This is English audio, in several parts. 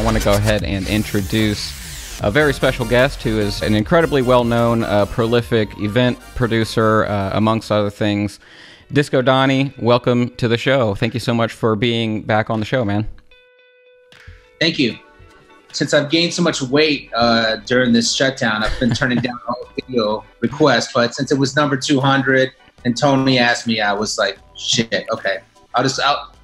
want to go ahead and introduce a very special guest who is an incredibly well-known, prolific event producer, amongst other things. Disco Donnie, welcome to the show. Thank you so much for being back on the show, man. Thank you. Since I've gained so much weight during this shutdown, I've been turning down all video requests. But since it was number 200 and Tony asked me, I was like, shit, okay.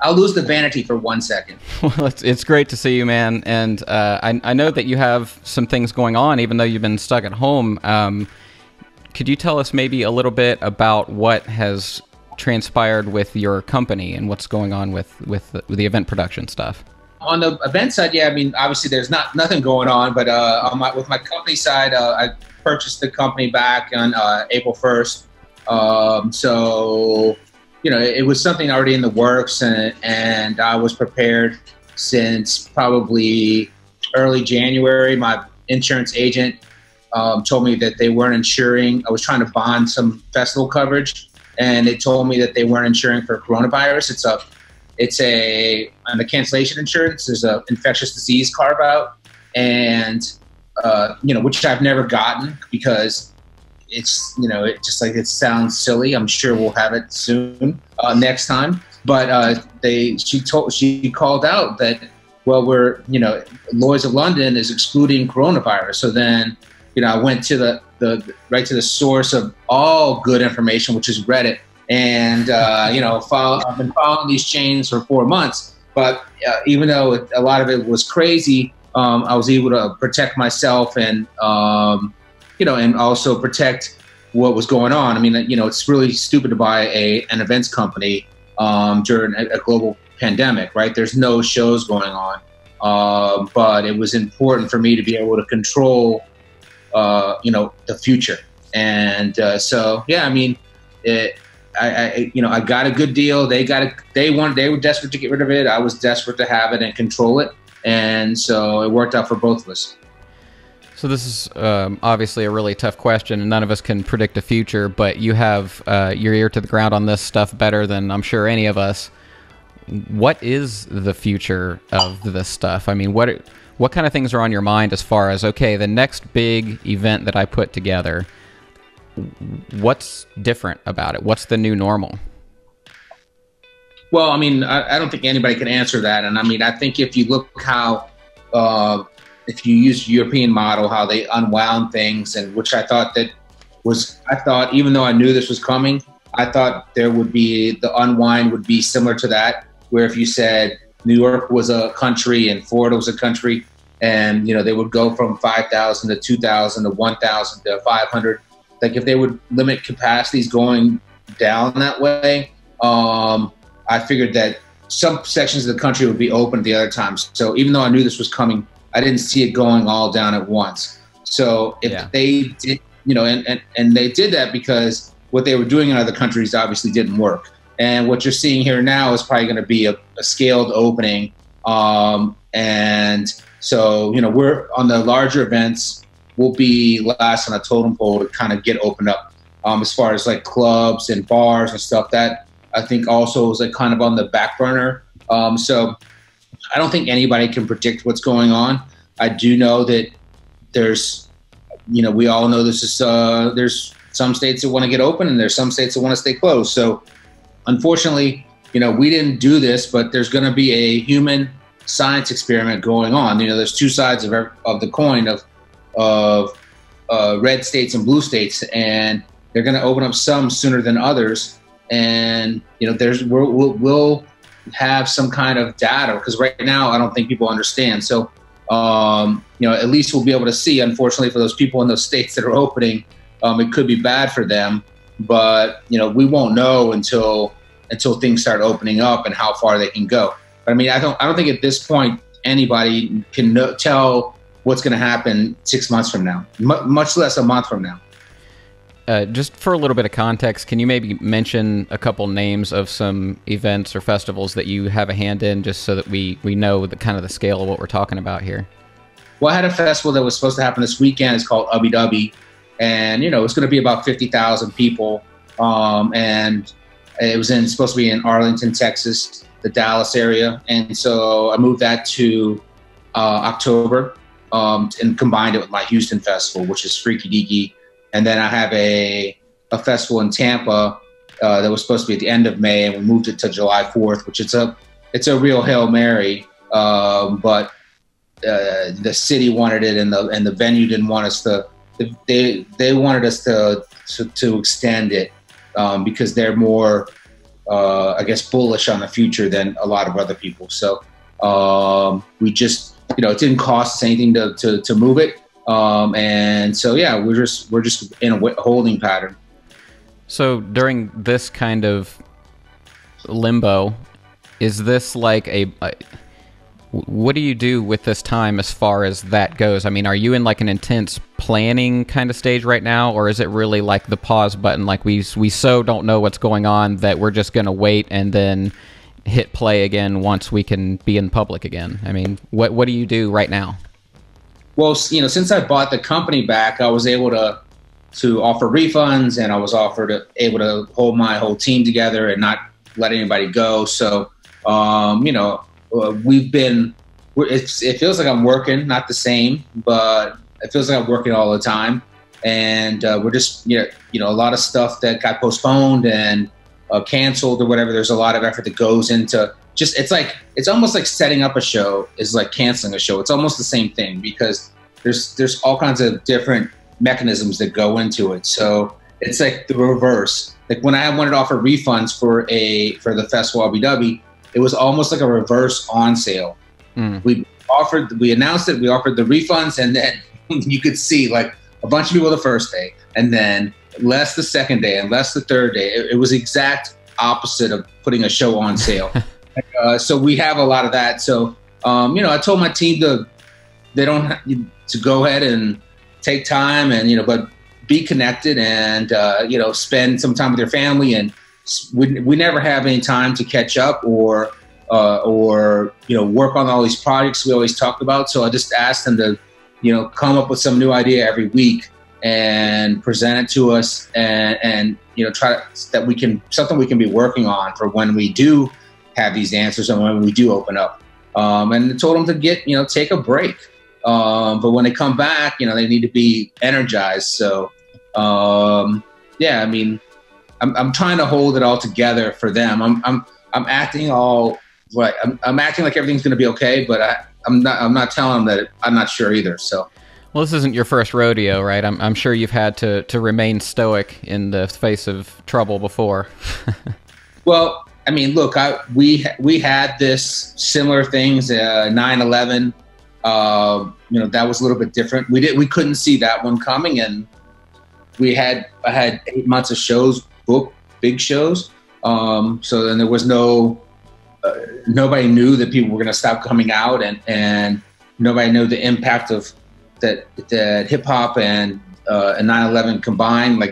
I'll lose the vanity for 1 second. Well, it's great to see you, man. And I know that you have some things going on, even though you've been stuck at home. Could you tell us maybe a little bit about what has transpired with your company and what's going on with the event production stuff? On the event side, yeah, I mean, obviously there's nothing going on, but with my company side, I purchased the company back on April 1st. So, you know, it was something already in the works, and I was prepared since probably early January. My insurance agent told me that they weren't insuring. I was trying to bond some festival coverage, and they told me that they weren't insuring for coronavirus. On the cancellation insurance, there's a infectious disease carve out, and you know, which I've never gotten because it's, you know, it sounds silly. I'm sure we'll have it soon next time. But she called out that, well, Lloyd's of London is excluding coronavirus. So then, you know, I went to right to the source of all good information, which is Reddit. And, you know, I've been following these chains for 4 months, but even though a lot of it was crazy, I was able to protect myself and, you know, and also protect what was going on. I mean, you know, it's really stupid to buy an events company during a global pandemic, right? There's no shows going on, but it was important for me to be able to control, you know, the future. And so, yeah, I mean, you know, I got a good deal. They were desperate to get rid of it. I was desperate to have it and control it. And so it worked out for both of us. So this is obviously a really tough question, and none of us can predict the future, but you have your ear to the ground on this stuff better than I'm sure any of us. What is the future of this stuff? I mean, what kind of things are on your mind as far as, okay, the next big event that I put together, what's different about it? What's the new normal? Well, I mean, I don't think anybody can answer that. And I mean, I think if you look how, if you use European model, how they unwound things, and which I thought even though I knew this was coming, I thought the unwind would be similar to that, where if you said New York was a country and Florida was a country, and, you know, they would go from 5,000 to 2,000 to 1,000 to 500. Like if they would limit capacities going down that way, I figured that some sections of the country would be open at the other times. So even though I knew this was coming, I didn't see it going all down at once. So if they did, you know, and they did that because what they were doing in other countries obviously didn't work. And what you're seeing here now is probably going to be a scaled opening. And so, you know, we're on the larger events, we'll be last on a totem pole to kind of get opened up. As far as like clubs and bars and stuff, that I think also is like kind of on the back burner. So I don't think anybody can predict what's going on. I do know that there's, you know, we all know this is, there's some states that want to get open and there's some states that want to stay closed. So unfortunately, you know, we didn't do this, but there's going to be a human science experiment going on. You know, there's two sides of the coin of red states and blue states, and they're going to open up some sooner than others. And, you know, we'll have some kind of data, because right now I don't think people understand. So, you know, at least we'll be able to see. Unfortunately, for those people in those states that are opening, it could be bad for them. But, you know, we won't know until things start opening up and how far they can go. But I mean, I don't think at this point anybody can tell what's going to happen 6 months from now, much less a month from now. Just for a little bit of context, can you maybe mention a couple names of some events or festivals that you have a hand in, just so that we know the kind of the scale of what we're talking about here? Well, I had a festival that was supposed to happen this weekend. It's called Ubby Dubby. And, you know, it's going to be about 50,000 people. And it was supposed to be in Arlington, Texas, the Dallas area. And so I moved that to October, and combined it with my Houston festival, which is Freaky Deaky. And then I have a festival in Tampa that was supposed to be at the end of May, and we moved it to July 4th, which it's a real Hail Mary. But the city wanted it, and the venue didn't want us to. They wanted us to extend it because they're more, I guess, bullish on the future than a lot of other people. So we just, it didn't cost us anything to move it, and so yeah, we're just in a holding pattern. So during this kind of limbo, is this like what do you do with this time as far as that goes? I mean, are you in like an intense planning kind of stage right now, or is it really like the pause button, like we so don't know what's going on that we're just going to wait and then hit play again once we can be in public again? I mean, what do you do right now? Well, since I bought the company back, I was able to offer refunds, and I was able to hold my whole team together and not let anybody go. So, it feels like I'm working, not the same, but it feels like I'm working all the time. And we're just, a lot of stuff that got postponed and canceled or whatever. There's a lot of effort that goes into it's almost like setting up a show is like canceling a show. It's almost the same thing, because there's all kinds of different mechanisms that go into it. So it's like the reverse. Like when I wanted to offer refunds for the festival LBW, it was almost like a reverse on sale. We announced it, we offered the refunds, and then you could see like a bunch of people the first day, and then less the second day, and less the third day. It was exact opposite of putting a show on sale. So we have a lot of that. So, I told my team to go ahead and take time and, but be connected and, spend some time with your family. And we never have any time to catch up or work on all these projects we always talk about. So I just asked them to, come up with some new idea every week and present it to us, and something we can be working on for when we do have these answers and when we do open up. And I told them to take a break. But when they come back, they need to be energized. So, yeah, I mean, I'm trying to hold it all together for them. I'm acting all right. I'm acting like everything's going to be okay, but I'm not telling them that I'm not sure either. So. Well, this isn't your first rodeo, right? I'm sure you've had to remain stoic in the face of trouble before. Well, I mean, look, we had this similar things, 9/11. That was a little bit different. We couldn't see that one coming, and I had 8 months of shows booked, big shows. So then there was nobody knew that people were going to stop coming out, and nobody knew the impact of that hip hop and 9/11 combined,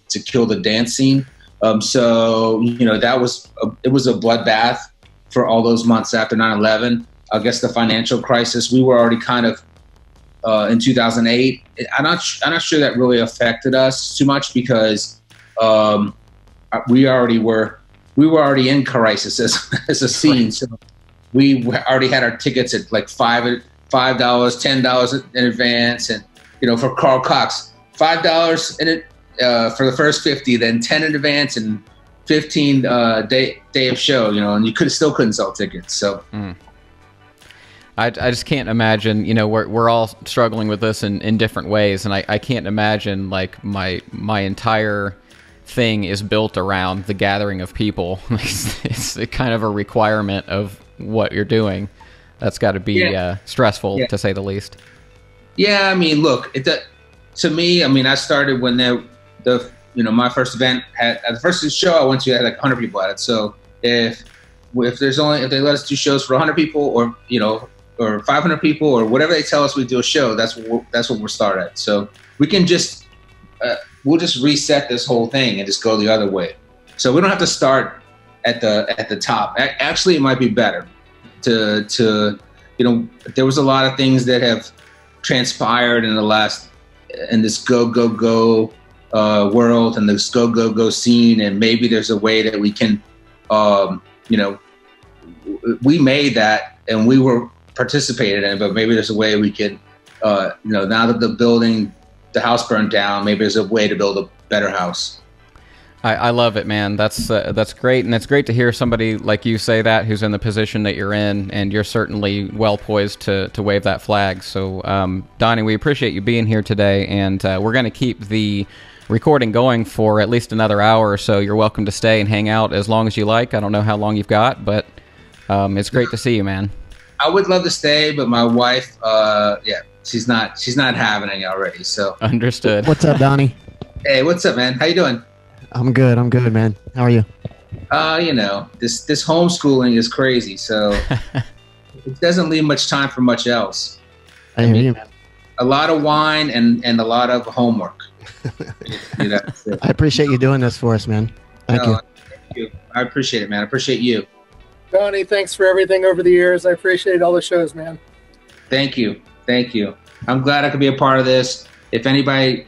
to kill the dance scene. So it was a bloodbath for all those months after 9/11. I guess the financial crisis, we were already kind of in 2008. I'm not sure that really affected us too much, because we were already in crisis as a scene. So we already had our tickets at like $5, $10 in advance, and for Carl Cox, $5 in it for the first 50, then 10 in advance, and 15 day of show. And you still couldn't sell tickets. So. I just can't imagine, we're all struggling with this in different ways, and I can't imagine, like, my entire thing is built around the gathering of people. It's kind of a requirement of what you're doing. That's got to be stressful, to say the least. Yeah, I mean, look, to me, I mean, I started when my first event the first show I went to had like 100 people at it. So if they let us do shows for 100 people, or 500 people, or whatever they tell us we do a show, that's what we'll start at. So we can we'll just reset this whole thing and just go the other way. So we don't have to start at the top. Actually, it might be better to there was a lot of things that have transpired in this go world and this go scene, and maybe there's a way that we can we made that, and we were participated in, but maybe there's a way we could, now that the house burned down, maybe there's a way to build a better house. I love it, man. That's great, and it's great to hear somebody like you say that, who's in the position that you're in, and you're certainly well poised to wave that flag. So, Donnie, we appreciate you being here today, and we're going to keep the recording going for at least another hour or so. You're welcome to stay and hang out as long as you like. I don't know how long you've got, but it's great to see you, man. I would love to stay, but my wife, she's not having any already. So understood. What's up, Donnie? Hey, what's up, man? How you doing? I'm good, man. How are you? This homeschooling is crazy, so it doesn't leave much time for much else. I hear you, man. A lot of wine and a lot of homework. I appreciate you doing this for us, man. Thank you. Thank you. I appreciate it, man. I appreciate you. Donnie, thanks for everything over the years. I appreciate all the shows, man. Thank you. Thank you. I'm glad I could be a part of this. If anybody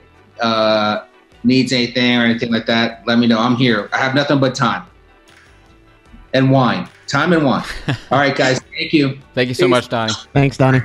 needs anything or anything like that, let me know. I'm here. I have nothing but time and wine. Time and wine. All right, guys. Thank you. Thank you so much, Donnie. Thanks, Donnie.